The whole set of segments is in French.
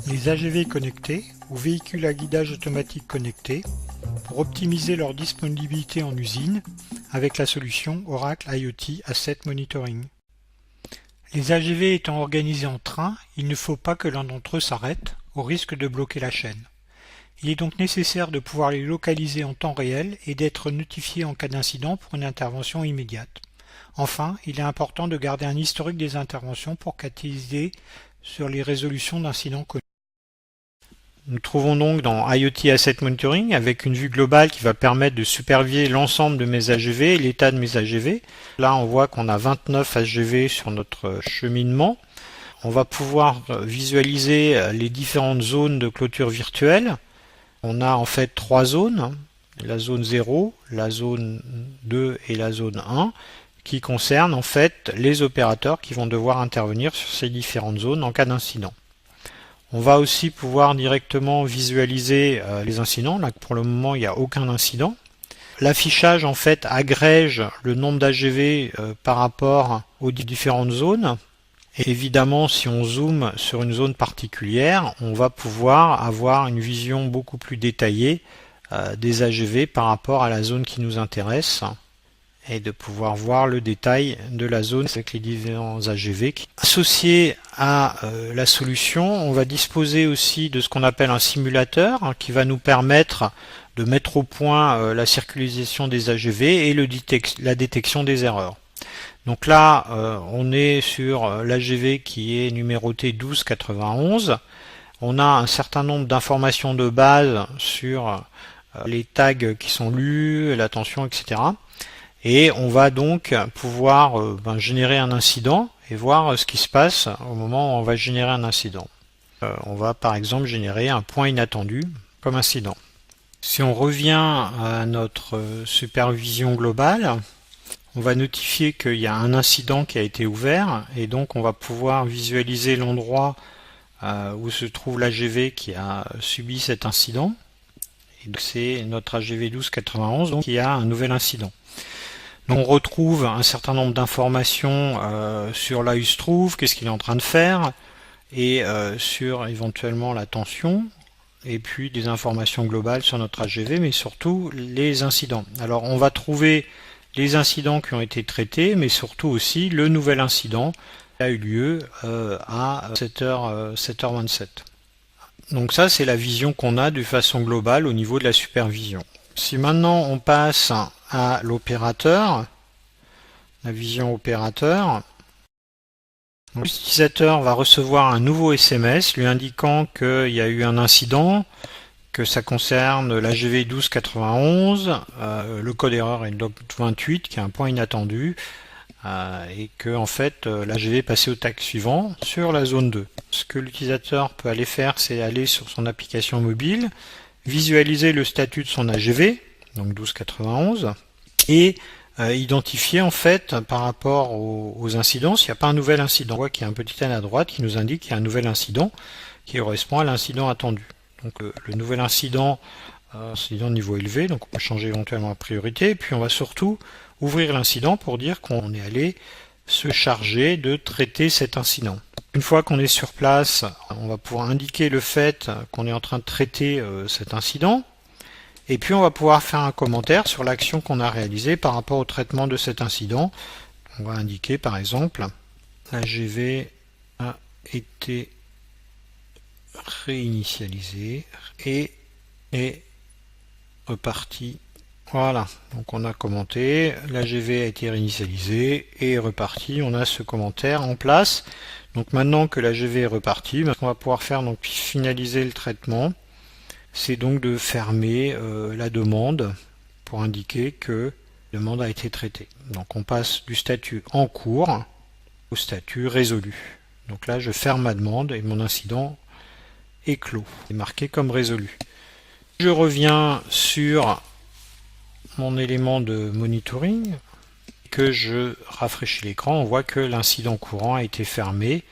Les AGV connectés ou véhicules à guidage automatique connectés pour optimiser leur disponibilité en usine avec la solution Oracle IoT Asset Monitoring. Les AGV étant organisés en train, il ne faut pas que l'un d'entre eux s'arrête, au risque de bloquer la chaîne. Il est donc nécessaire de pouvoir les localiser en temps réel et d'être notifié en cas d'incident pour une intervention immédiate. Enfin, il est important de garder un historique des interventions pour capitaliser sur les résolutions d'incidents connus. Nous trouvons donc dans IoT Asset Monitoring avec une vue globale qui va permettre de superviser l'ensemble de mes AGV et l'état de mes AGV. Là, on voit qu'on a 29 AGV sur notre cheminement. On va pouvoir visualiser les différentes zones de clôture virtuelle. On a en fait 3 zones, la zone 0, la zone 2 et la zone 1, qui concernent en fait les opérateurs qui vont devoir intervenir sur ces différentes zones en cas d'incident. On va aussi pouvoir directement visualiser les incidents. Là, pour le moment, il n'y a aucun incident. L'affichage, en fait, agrège le nombre d'AGV par rapport aux différentes zones. Et évidemment, si on zoome sur une zone particulière, on va pouvoir avoir une vision beaucoup plus détaillée des AGV par rapport à la zone qui nous intéresse et de pouvoir voir le détail de la zone avec les différents AGV. Associé à la solution, on va disposer aussi de ce qu'on appelle un simulateur qui va nous permettre de mettre au point la circularisation des AGV et la détection des erreurs. Donc là, on est sur l'AGV qui est numéroté 1291. On a un certain nombre d'informations de base sur les tags qui sont lus, la tension, etc. Et on va donc pouvoir générer un incident et voir ce qui se passe au moment où on va générer un incident. On va par exemple générer un point inattendu comme incident. Si on revient à notre supervision globale, on va notifier qu'il y a un incident qui a été ouvert et donc on va pouvoir visualiser l'endroit où se trouve l'AGV qui a subi cet incident. C'est notre AGV 1291 donc, qui a un nouvel incident. Donc on retrouve un certain nombre d'informations sur là où il se trouve, qu'est-ce qu'il est en train de faire, et sur éventuellement la tension, et puis des informations globales sur notre AGV, mais surtout les incidents. Alors on va trouver les incidents qui ont été traités, mais surtout aussi le nouvel incident qui a eu lieu à 7h27. Donc ça c'est la vision qu'on a de façon globale au niveau de la supervision. Si maintenant on passe à l'opérateur, la vision opérateur, l'utilisateur va recevoir un nouveau SMS lui indiquant qu'il y a eu un incident, que ça concerne l'AGV 1291, le code erreur est log 28 qui est un point inattendu, et que en fait l'AGV est passé au tag suivant sur la zone 2. Ce que l'utilisateur peut aller faire, c'est aller sur son application mobile, visualiser le statut de son AGV, donc 1291, et identifier en fait par rapport aux incidents s'il n'y a pas un nouvel incident. On voit qu'il y a un petit N à droite qui nous indique qu'il y a un nouvel incident qui correspond à l'incident attendu. Donc le nouvel incident, incident de niveau élevé, donc on peut changer éventuellement la priorité, et puis on va surtout ouvrir l'incident pour dire qu'on est allé se charger de traiter cet incident. Une fois qu'on est sur place, on va pouvoir indiquer le fait qu'on est en train de traiter cet incident, et puis on va pouvoir faire un commentaire sur l'action qu'on a réalisée par rapport au traitement de cet incident. On va indiquer par exemple, l'AGV a été réinitialisé et est reparti. Voilà, donc on a commenté, l'AGV a été réinitialisé et est reparti. On a ce commentaire en place. Donc maintenant que l'AGV est reparti, on va pouvoir faire donc finaliser le traitement. C'est donc de fermer la demande pour indiquer que la demande a été traitée. Donc on passe du statut en cours au statut résolu. Donc là je ferme ma demande et mon incident est clos, est marqué comme résolu. Je reviens sur mon élément de monitoring, que je rafraîchis l'écran, on voit que l'incident courant a été fermé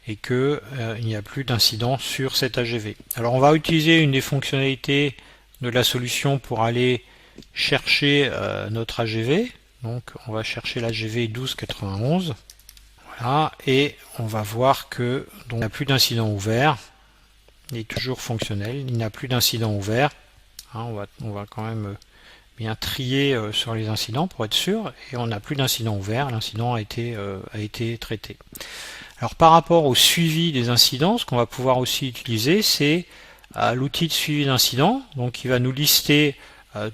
et qu'il n'y a plus d'incident sur cet AGV. Alors on va utiliser une des fonctionnalités de la solution pour aller chercher notre AGV. Donc on va chercher l'AGV 1291. Voilà, et on va voir que donc, il n'y a plus d'incident ouvert. Il est toujours fonctionnel, il n'a plus d'incident ouvert. Hein, on va quand même bien trier sur les incidents pour être sûr, et on n'a plus d'incident ouvert, l'incident a été traité. Alors par rapport au suivi des incidents, ce qu'on va pouvoir aussi utiliser, c'est l'outil de suivi d'incidents. Donc il va nous lister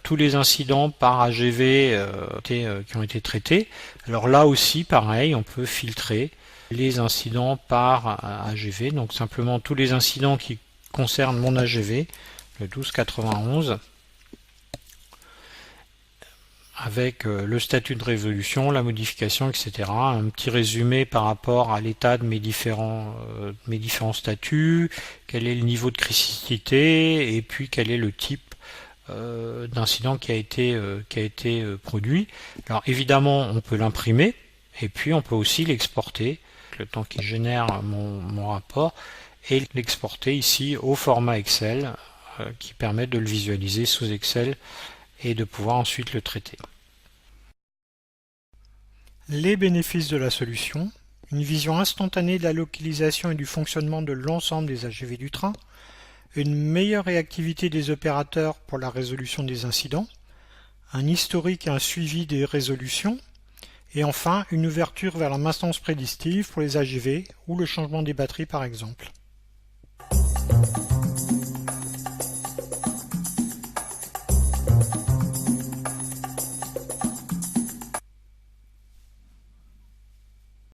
tous les incidents par AGV qui ont été traités. Alors là aussi, pareil, on peut filtrer les incidents par AGV. Donc simplement tous les incidents qui concernent mon AGV, le 1291, avec le statut de résolution, la modification, etc. Un petit résumé par rapport à l'état de mes différents statuts, quel est le niveau de criticité, et puis quel est le type d'incident qui a été produit. Alors évidemment, on peut l'imprimer, et puis on peut aussi l'exporter, le temps qu'il génère mon rapport, et l'exporter ici au format Excel, qui permet de le visualiser sous Excel et de pouvoir ensuite le traiter. Les bénéfices de la solution: une vision instantanée de la localisation et du fonctionnement de l'ensemble des AGV du train, une meilleure réactivité des opérateurs pour la résolution des incidents, un historique et un suivi des résolutions, et enfin une ouverture vers la maintenance prédictive pour les AGV ou le changement des batteries par exemple.